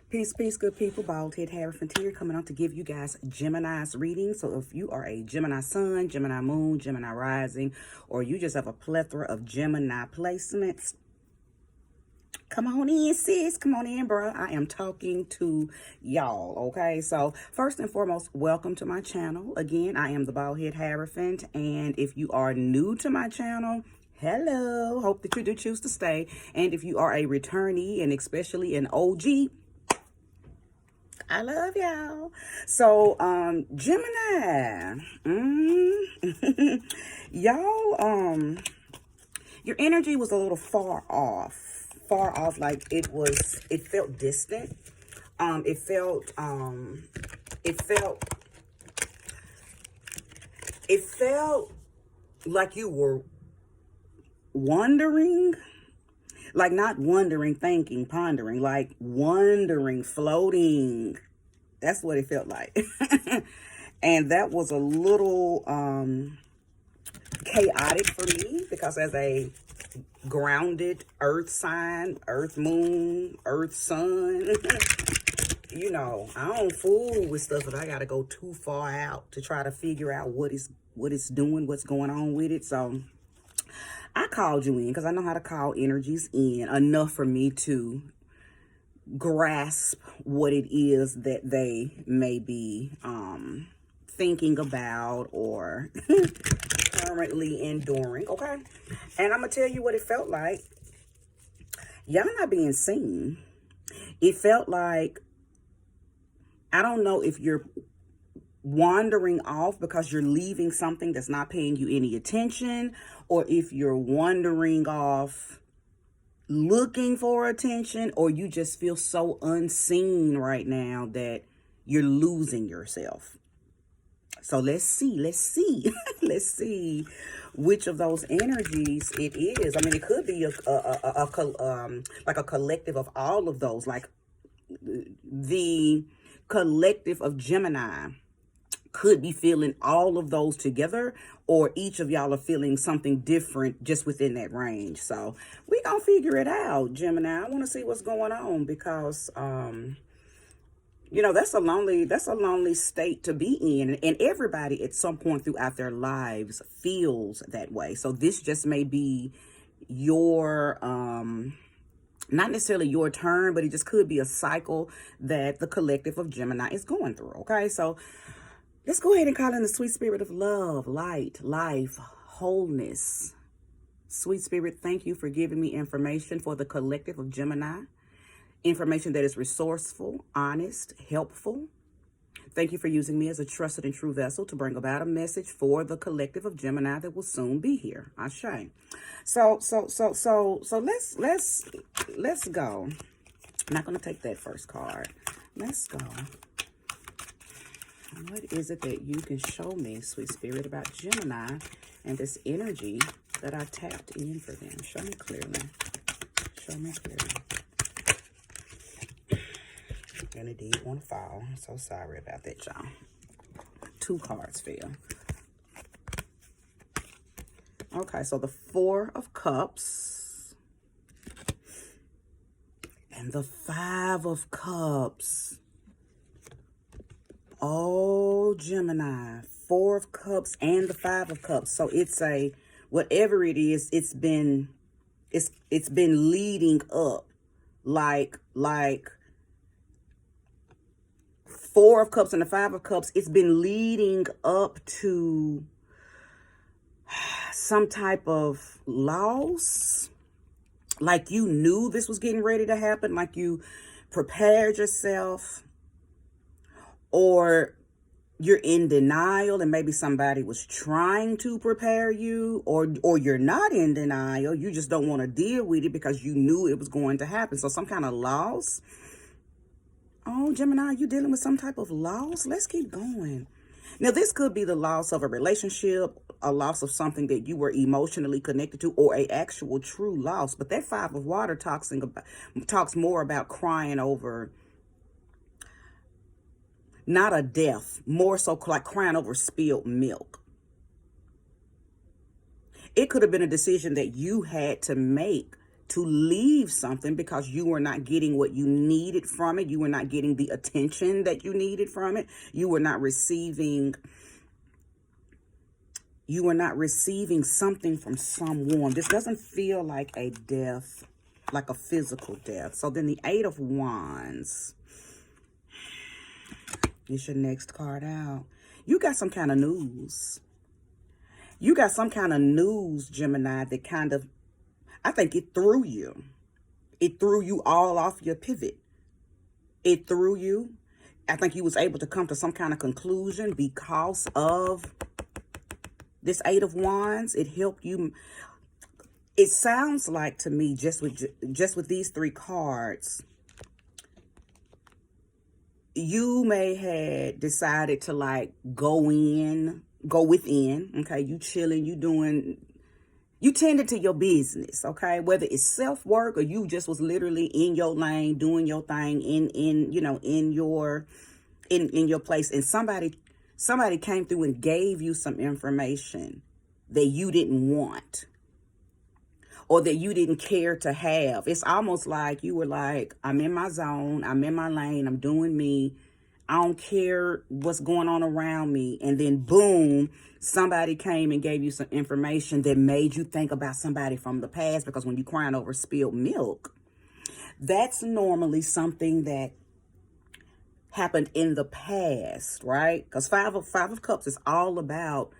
Peace, peace, good people. Bald-head Hierophant here, coming on to give you guys Gemini's reading. So if you are a Gemini Sun, Gemini Moon, Gemini Rising, or you just have a plethora of Gemini placements, come on in, sis. Come on in, bro. I am talking to y'all, okay? So first and foremost, welcome to my channel. Again, I am the Bald-head Hierophant, and if you are new to my channel, hello. Hope that you do choose to stay. And if you are a returnee, and especially an OG, I love y'all. So, Gemini, y'all, your energy was a little far off, like it felt distant. It felt like you were wondering, like not wondering, thinking, pondering, like wondering, floating. That's what it felt like. And that was a little chaotic for me, because as a grounded earth sign, earth moon, earth sun, you know, I don't fool with stuff that I got to go too far out to try to figure out what it's doing, what's going on with it. So I called you in because I know how to call energies in enough for me to grasp what it is that they may be thinking about or currently enduring, okay? And I'm going to tell you what it felt like. Y'all not being seen. It felt like, I don't know if you're wandering off because you're leaving something that's not paying you any attention, or if you're wandering off looking for attention, or you just feel so unseen right now that you're losing yourself. So let's see let's see which of those energies it is. I mean, it could be like a collective of all of those, like the collective of Gemini could be feeling all of those together, or each of y'all are feeling something different just within that range. So we gonna figure it out, Gemini. I want to see what's going on, because you know, that's a lonely state to be in, and everybody at some point throughout their lives feels that way. So this just may be your not necessarily your turn, but it just could be a cycle that the collective of Gemini is going through. Okay, so let's go ahead and call in the sweet spirit of love, light, life, wholeness. Sweet spirit, thank you for giving me information for the collective of Gemini. Information that is resourceful, honest, helpful. Thank you for using me as a trusted and true vessel to bring about a message for the collective of Gemini that will soon be here. Ashe. So let's go. I'm not going to take that first card. Let's go. What is it that you can show me, sweet spirit, about Gemini and this energy that I tapped in for them? Show me clearly. Show me clearly. And it did want to fall. I'm so sorry about that, y'all. 2 cards fell. Okay, so the 4 of Cups and the 5 of Cups. Oh, Gemini, 4 of Cups and the 5 of Cups. So it's a, whatever it is, it's been leading up, like 4 of Cups and the 5 of Cups. It's been leading up to some type of loss. Like you knew this was getting ready to happen. Like you prepared yourself. Or you're in denial and maybe somebody was trying to prepare you, or you're not in denial. You just don't want to deal with it because you knew it was going to happen. So some kind of loss. Oh, Gemini, you dealing with some type of loss? Let's keep going. Now, this could be the loss of a relationship, a loss of something that you were emotionally connected to, or a actual true loss. But that 5 of Water talks more about crying over, not a death, more so like crying over spilled milk. It could have been a decision that you had to make to leave something because you were not getting what you needed from it. You were not getting the attention that you needed from it. You were not receiving something from someone. This doesn't feel like a death, like a physical death. So then the Eight of Wands is your next card out. You got some kind of news. You got some kind of news, Gemini, that kind of, I think it threw you. It threw you all off your pivot. It threw you. I think you was able to come to some kind of conclusion because of this Eight of Wands. It helped you. It sounds like to me, just with these three cards, you may have decided to like go within. Okay, you chilling, you tended to your business. Okay, whether it's self-work or you just was literally in your lane doing your thing in your place, and somebody came through and gave you some information that you didn't want or that you didn't care to have. It's almost like you were like, I'm in my zone, I'm in my lane, I'm doing me, I don't care what's going on around me. And then boom, somebody came and gave you some information that made you think about somebody from the past, because when you're crying over spilled milk, that's normally something that happened in the past, right? Because Five of Cups is all about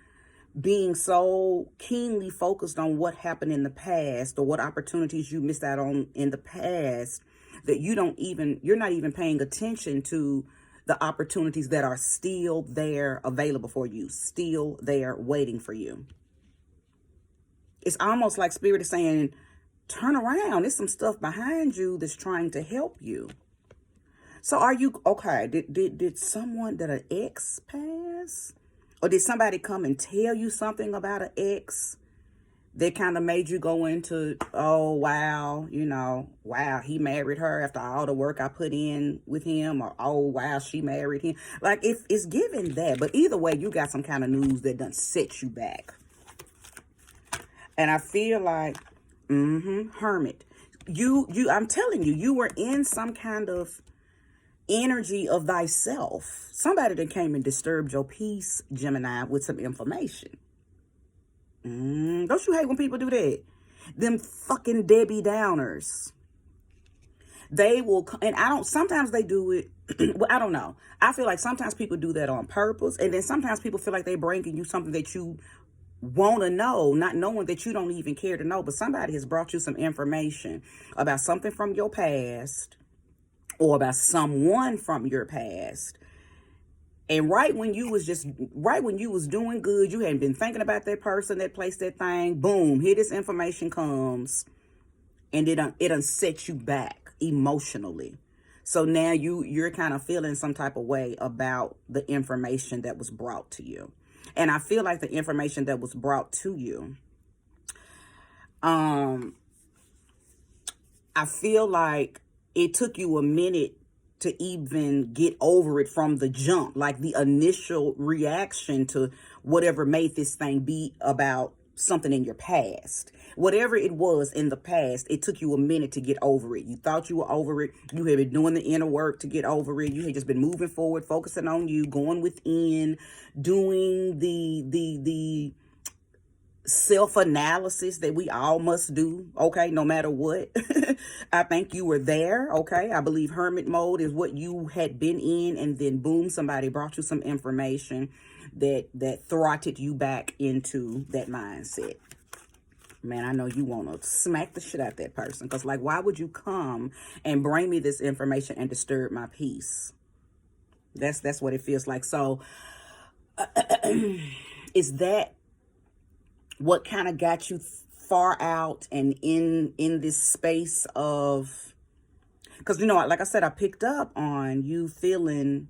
being so keenly focused on what happened in the past or what opportunities you missed out on in the past that you're not even paying attention to the opportunities that are still there available for you, still there waiting for you. It's almost like Spirit is saying, turn around. There's some stuff behind you that's trying to help you. So are you, okay, did an ex pass? Or did somebody come and tell you something about an ex that kind of made you go into, oh, wow, wow, he married her after all the work I put in with him, or, oh, wow, she married him. Like, it's given that. But either way, you got some kind of news that done set you back. And I feel like, Hermit, I'm telling you, you were in some kind of energy of thyself. Somebody that came and disturbed your peace, Gemini, with some information. Don't you hate when people do that? Them fucking Debbie Downers. They will, and sometimes they do it, well, I don't know. I feel like sometimes people do that on purpose, and then sometimes people feel like they're bringing you something that you want to know, not knowing that you don't even care to know, but somebody has brought you some information about something from your past, or about someone from your past. And right when you was doing good, you hadn't been thinking about that person, that place, that thing, boom, here this information comes, and it done set you back emotionally. So now you're kind of feeling some type of way about the information that was brought to you. And I feel like the information that was brought to you, I feel like it took you a minute to even get over it from the jump, like the initial reaction to whatever made this thing be about something in your past. Whatever it was in the past, it took you a minute to get over it. You thought you were over it. You had been doing the inner work to get over it. You had just been moving forward, focusing on you, going within, doing the self-analysis that we all must do, okay, no matter what. I think you were there, okay. I believe hermit mode is what you had been in, and then boom, somebody brought you some information that throttled you back into that mindset. Man, I know you want to smack the shit out that person, because like, why would you come and bring me this information and disturb my peace? That's what it feels like. So is that what kind of got you far out and in this space of, because, like I said, I picked up on you feeling,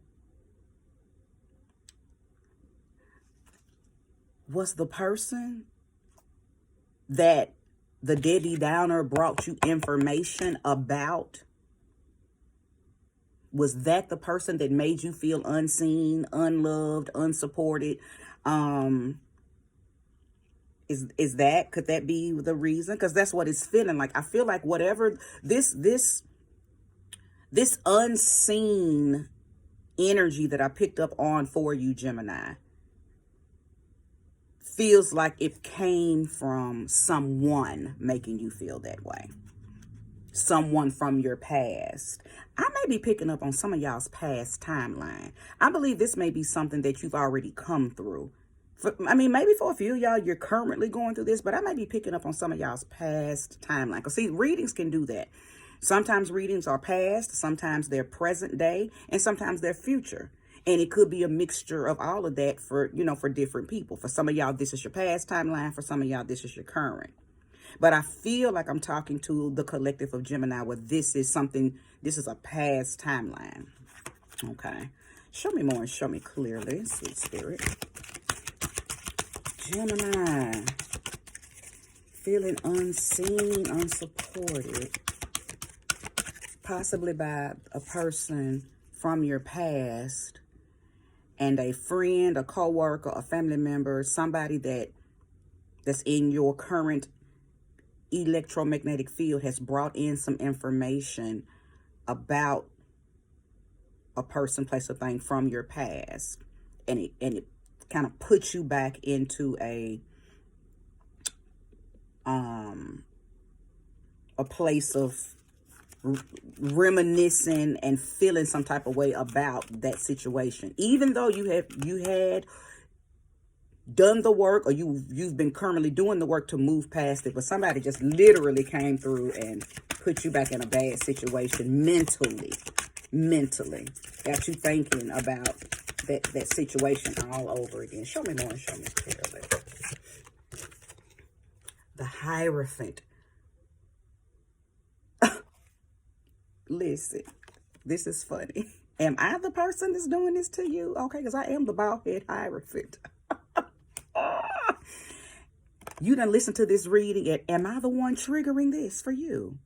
was the person that the Debbie Downer brought you information about, was that the person that made you feel unseen, unloved, unsupported? Could that be the reason? Because that's what it's feeling like. I feel like whatever this unseen energy that I picked up on for you, Gemini, feels like it came from someone making you feel that way. Someone from your past. I may be picking up on some of y'all's past timeline. I believe this may be something that you've already come through. Maybe for a few of y'all, you're currently going through this, but I may be picking up on some of y'all's past timeline. Because see, readings can do that. Sometimes readings are past, sometimes they're present day, and sometimes they're future. And it could be a mixture of all of that for different people. For some of y'all, this is your past timeline. For some of y'all, this is your current. But I feel like I'm talking to the collective of Gemini where this is a past timeline. Okay. Show me more and show me clearly, sweet spirit. Gemini. Feeling unseen, unsupported. Possibly by a person from your past and a friend, a coworker, a family member, somebody that's in your current electromagnetic field has brought in some information about a person, place, or thing from your past, and it kind of puts you back into a place of reminiscing and feeling some type of way about that situation, even though you had done the work, or you've been currently doing the work to move past it, but somebody just literally came through and put you back in a bad situation mentally got you thinking about that situation all over again. Show me more and show me clearly. The Hierophant. Listen, this is funny. Am I the person that's doing this to you? Okay, because I am the bald head Hierophant. You done listen to this reading, and am I the one triggering this for you?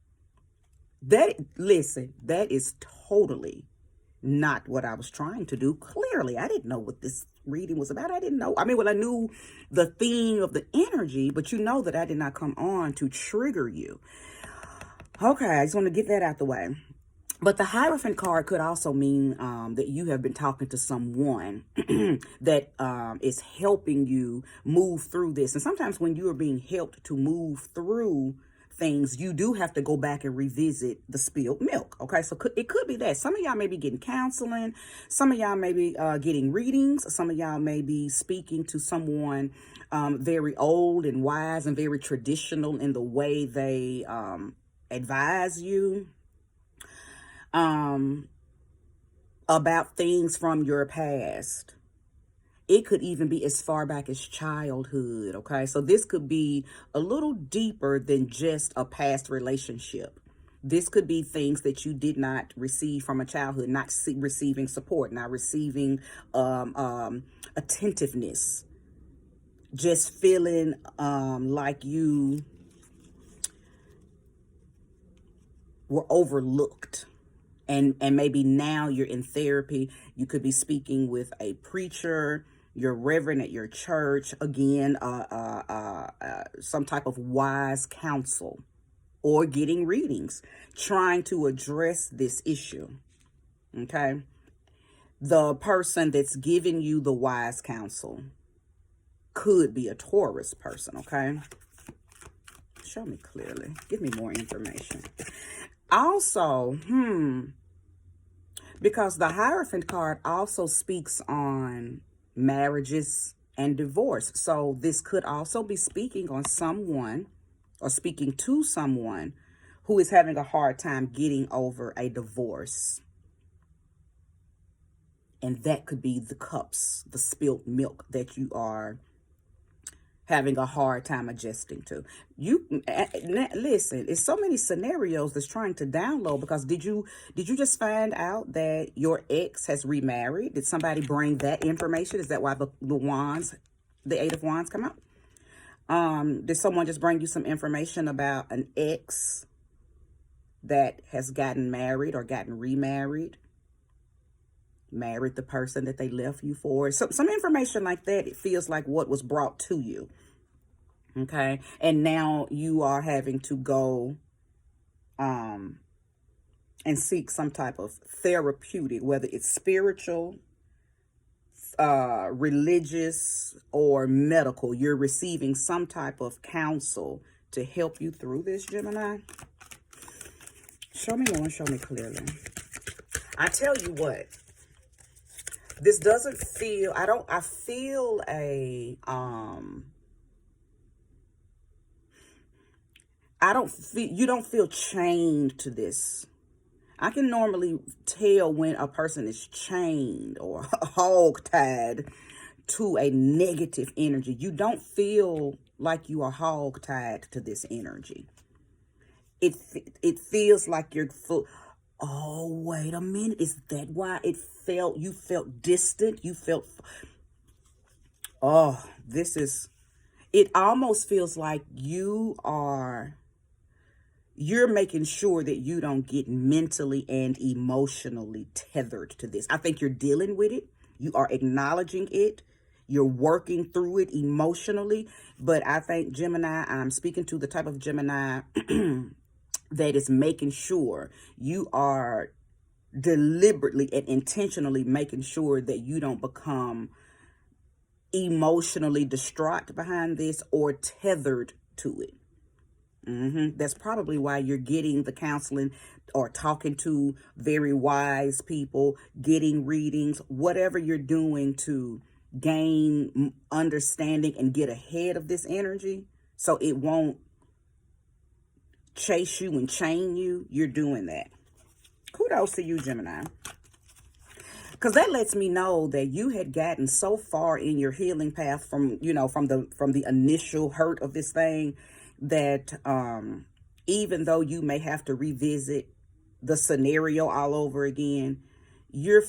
Listen, that is totally not what I was trying to do. Clearly, I didn't know what this reading was about. I didn't know. I knew the theme of the energy, but you know that I did not come on to trigger you. Okay, I just want to get that out the way. But the Hierophant card could also mean that you have been talking to someone that is helping you move through this. And sometimes when you are being helped to move through things, you do have to go back and revisit the spilled milk. Okay, so it could be that. Some of y'all may be getting counseling. Some of y'all may be getting readings. Some of y'all may be speaking to someone very old and wise and very traditional in the way they advise you about things from your past. It could even be as far back as childhood, okay? So this could be a little deeper than just a past relationship. This could be things that you did not receive from a childhood, not receiving support, not receiving attentiveness, just feeling like you were overlooked. And maybe now you're in therapy. You could be speaking with a preacher, your reverend at your church, again, some type of wise counsel, or getting readings, trying to address this issue, okay? The person that's giving you the wise counsel could be a Taurus person, okay? Show me clearly. Give me more information. Also, because the Hierophant card also speaks on marriages and divorce. So this could also be speaking on someone, or speaking to someone who is having a hard time getting over a divorce. And that could be the cups, the spilled milk that you are having a hard time adjusting to. Listen, it's so many scenarios that's trying to download, because did you just find out that your ex has remarried? Did somebody bring that information? Is that why the wands, the 8 of Wands come out? Did someone just bring you some information about an ex that has gotten married or gotten remarried? Married the person that they left you for? Some information like that. It feels like what was brought to you. Okay. And now you are having to go and seek some type of therapeutic, whether it's spiritual, religious, or medical. You're receiving some type of counsel to help you through this, Gemini. Show me more, show me clearly. I tell you what, this doesn't feel, I feel a, you don't feel chained to this. I can normally tell when a person is chained or hog-tied to a negative energy. You don't feel like you are hog-tied to this energy. It feels like you're full. Oh, wait a minute. Is that why you felt distant? You felt, oh, it almost feels like you're making sure that you don't get mentally and emotionally tethered to this. I think you're dealing with it. You are acknowledging it. You're working through it emotionally. But I think Gemini, I'm speaking to the type of Gemini that is making sure you are deliberately and intentionally making sure that you don't become emotionally distraught behind this or tethered to it. That's probably why you're getting the counseling or talking to very wise people, getting readings, whatever you're doing to gain understanding and get ahead of this energy so it won't chase you and chain you. You're doing that. Kudos to you, Gemini. Because that lets me know that you had gotten so far in your healing path from the initial hurt of this thing that even though you may have to revisit the scenario all over again, you're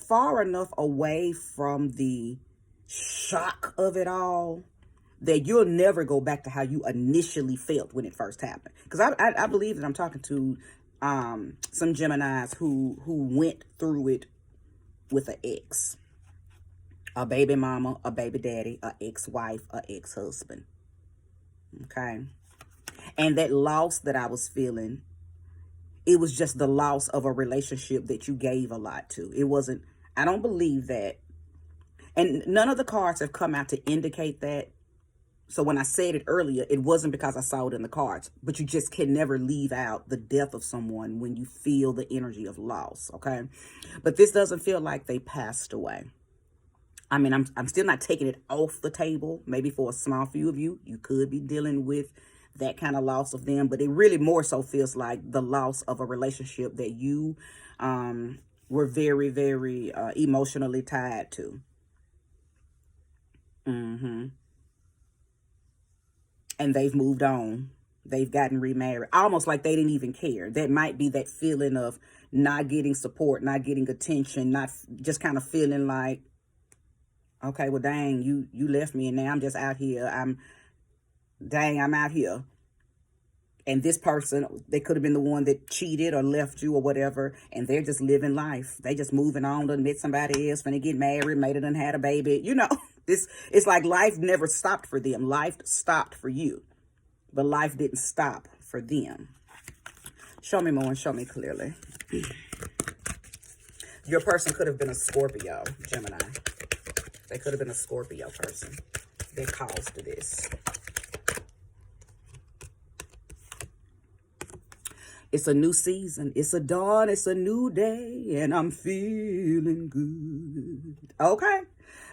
far enough away from the shock of it all that you'll never go back to how you initially felt when it first happened. Because I believe that I'm talking to some Geminis who went through it with an ex, a baby mama, a baby daddy, a ex-wife, a ex-husband. Okay. And that loss that I was feeling, it was just the loss of a relationship that you gave a lot to. It wasn't, I don't believe that. And none of the cards have come out to indicate that. So when I said it earlier, it wasn't because I saw it in the cards, but you just can never leave out the death of someone when you feel the energy of loss. Okay. But this doesn't feel like they passed away. I mean, I'm still not taking it off the table. Maybe for a small few of you, you could be dealing with that kind of loss of them. But it really more so feels like the loss of a relationship that you were very, very emotionally tied to. And they've moved on. They've gotten remarried. Almost like they didn't even care. That might be that feeling of not getting support, not getting attention, not just kind of feeling like, okay, well, dang, you left me and now I'm just out here. I'm out here. And this person, they could have been the one that cheated or left you or whatever. And they're just living life. They just moving on to meet somebody else. When they get married, made it and had a baby. You know, it's like life never stopped for them. Life stopped for you. But life didn't stop for them. Show me more and show me clearly. Your person could have been a Scorpio, Gemini. They could have been a Scorpio person that caused this. It's a new season. It's a dawn. It's a new day. And I'm feeling good. Okay.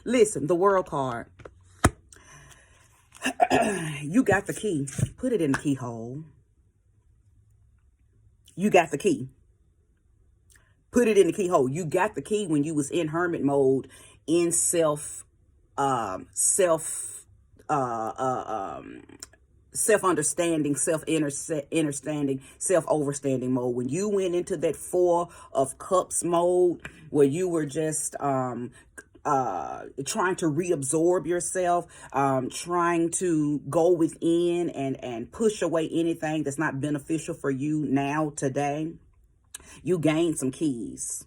Listen, the World card. You got the key. Put it in the keyhole. You got the key. Put it in the keyhole. You got the key when you was in hermit mode, in self-understanding, self-understanding, self-overstanding mode. When you went into that Four of Cups mode, where you were just trying to reabsorb yourself, trying to go within and push away anything that's not beneficial for you now, today, you gained some keys.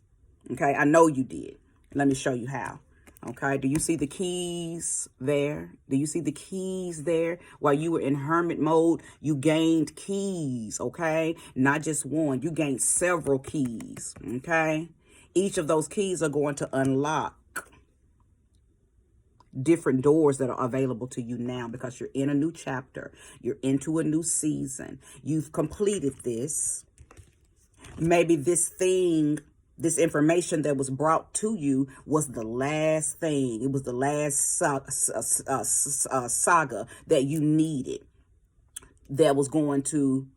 Okay, I know you did. Let me show you how. Okay, do you see the keys there? Do you see the keys there? While you were in hermit mode, you gained keys, okay? Not just one, you gained several keys, okay? Each of those keys are going to unlock different doors that are available to you now because you're in a new chapter. You're into a new season. You've completed this. Maybe this information that was brought to you was the last thing. It was the last saga that you needed that was going to,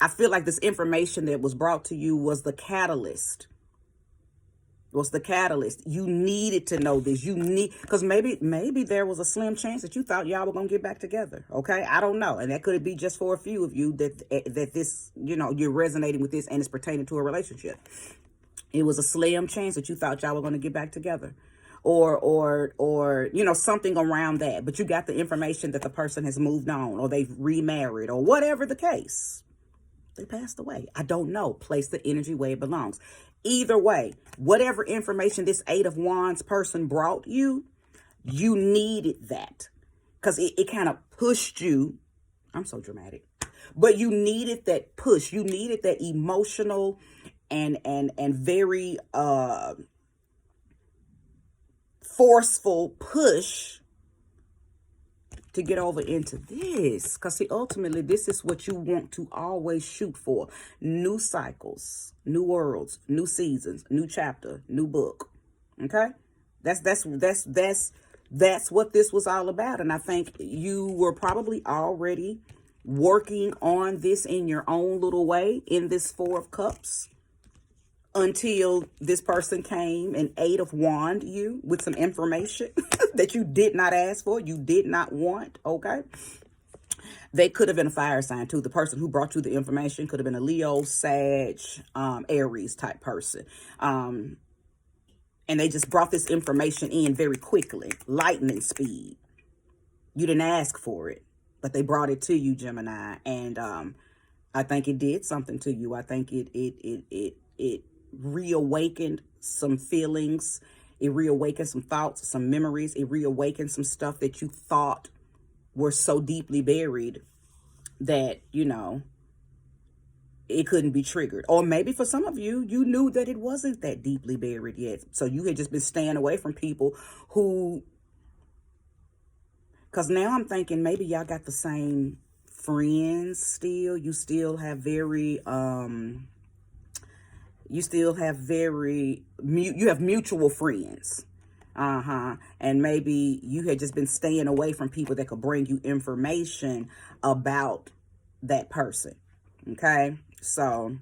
I feel like this information that was brought to you was the catalyst. You needed to know this. Because maybe there was a slim chance that you thought y'all were going to get back together. Okay. I don't know. And that could be just for a few of you that this, you're resonating with this and it's pertaining to a relationship. It was a slim chance that you thought y'all were going to get back together or something around that. But you got the information that the person has moved on or they've remarried or whatever the case. They passed away. I don't know. Place the energy where it belongs. Either way, whatever information this 8 of Wands person brought you, you needed that. Because it kind of pushed you. I'm so dramatic. But you needed that push. You needed that emotional and very forceful push to get over into this. Because see, ultimately, this is what you want to always shoot for. New cycles, new worlds, new seasons, new chapter, new book. Okay? That's what this was all about. And I think you were probably already working on this in your own little way in this 4 of Cups until this person came and 8 of Wands you with some information that you did not ask for, you did not want, okay? They could have been a fire sign too. The person who brought you the information could have been a Leo, Sag, Aries type person. And they just brought this information in very quickly, lightning speed. You didn't ask for it, but they brought it to you, Gemini. And I think it did something to you. I think it reawakened some feelings. It reawakened some thoughts, some memories. It reawakened some stuff that you thought were so deeply buried that, it couldn't be triggered. Or maybe for some of you, you knew that it wasn't that deeply buried yet. So you had just been staying away from people who, because now I'm thinking maybe y'all got the same friends still. You still have very, you have mutual friends. And maybe you had just been staying away from people that could bring you information about that person. Okay. So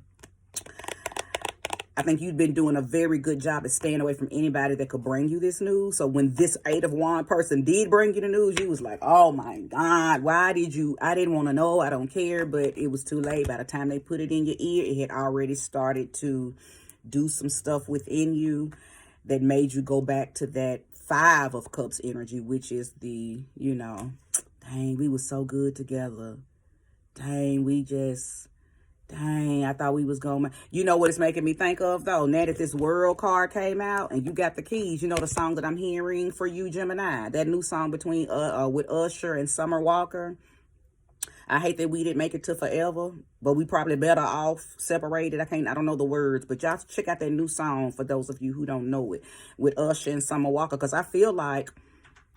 I think you've been doing a very good job at staying away from anybody that could bring you this news. So when this 8 of Wands person did bring you the news, you was like, oh my God, I didn't want to know. I don't care. But it was too late. By the time they put it in your ear, it had already started to do some stuff within you that made you go back to that 5 of Cups energy, which is the, dang, we were so good together. Dang, I thought we was going. You know what it's making me think of, though? Now that this World card came out and you got the keys, the song that I'm hearing for you, Gemini, that new song between with Usher and Summer Walker. I hate that we didn't make it to forever, but we probably better off separated. I don't know the words, but y'all check out that new song for those of you who don't know it with Usher and Summer Walker, because I feel like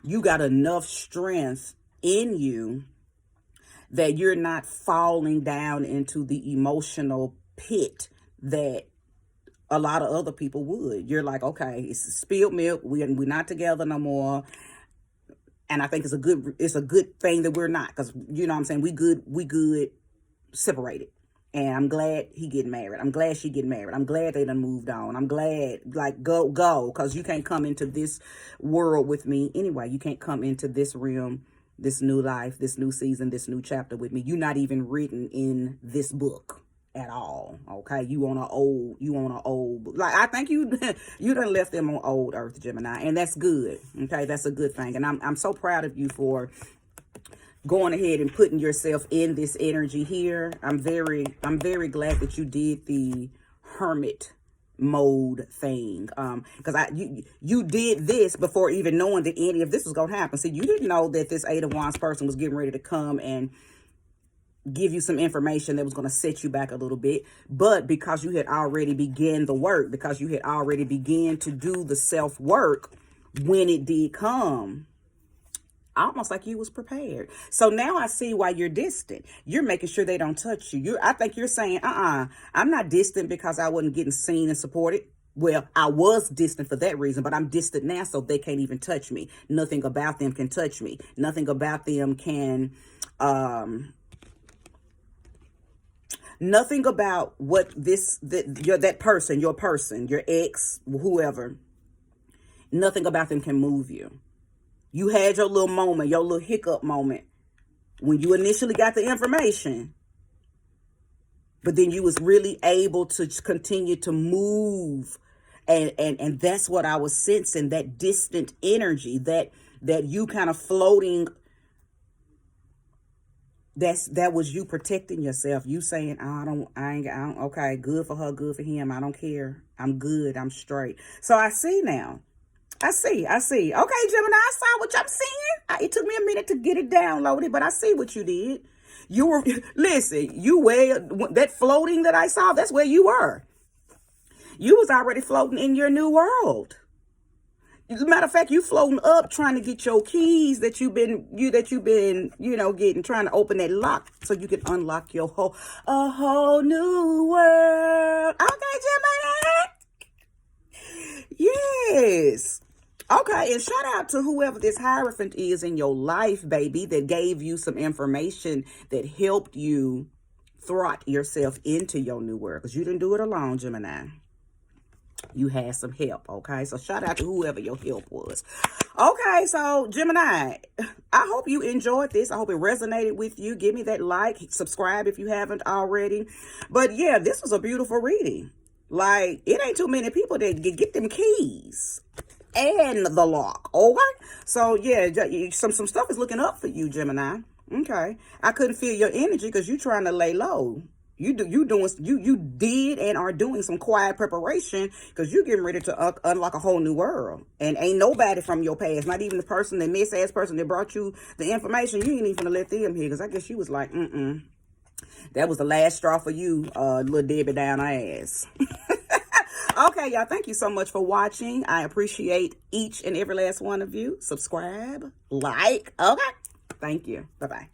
you got enough strength in you that you're not falling down into the emotional pit that a lot of other people would. You're like, okay, it's spilled milk. We're not together no more. And I think it's a good thing that we're not, because you know what I'm saying, we good separated. And I'm glad he getting married. I'm glad she getting married. I'm glad they done moved on. I'm glad, like, go, because you can't come into this world with me anyway. You can't come into this realm, this new life, this new season, this new chapter with me. You're not even written in this book at all. Okay, you on an old, like, I think you done left them on old earth, Gemini, and that's good. Okay, that's a good thing, and I'm so proud of you for going ahead and putting yourself in this energy here. I'm very glad that you did the hermit mode thing. Because you did this before even knowing that any of this was going to happen. See, you didn't know that this Eight of Wands person was getting ready to come and give you some information that was going to set you back a little bit. But because you had already began the work, because you had already began to do the self-work when it did come, almost like you was prepared. So now I see why you're distant. You're making sure they don't touch you. I think you're saying, I'm not distant because I wasn't getting seen and supported. Well, I was distant for that reason, but I'm distant now so they can't even touch me. Nothing about them can touch me. Nothing about them can... Nothing about what that person, your ex, whoever, nothing about them can move you. You had your little moment, your little hiccup moment when you initially got the information, but then you was really able to continue to move. And that's what I was sensing, that distant energy, that you kind of floating. That was you protecting yourself. You saying, I don't, okay, good for her, good for him. I don't care. I'm good. I'm straight. So I see now. I see. Okay, Gemini, I saw what I'm seeing. It took me a minute to get it downloaded, but I see what you did. You were, listen, that floating that I saw, that's where you were. You was already floating in your new world. As a matter of fact, you floating up trying to get your keys that you've been, getting, trying to open that lock so you can unlock a whole new world. Okay, Gemini. Yes. Okay, and shout out to whoever this Hierophant is in your life, baby, that gave you some information that helped you throt yourself into your new world. Because you didn't do it alone, Gemini. You had some help, okay? So shout out to whoever your help was. Okay, so Gemini, I hope you enjoyed this. I hope it resonated with you. Give me that like, subscribe if you haven't already. But yeah, this was a beautiful reading. Like, it ain't too many people that get them keys and the lock, okay? So yeah, some stuff is looking up for you, Gemini. Okay, I couldn't feel your energy because you're trying to lay low. You did and are doing some quiet preparation because you're getting ready to unlock a whole new world. And ain't nobody from your past, not even the person, the miss-ass person that brought you the information, you ain't even gonna let them hear. Because I guess you was like, that was the last straw for you, Lil Debbie down her ass. Okay, y'all, thank you so much for watching. I appreciate each and every last one of you. Subscribe, like, okay? Thank you. Bye-bye.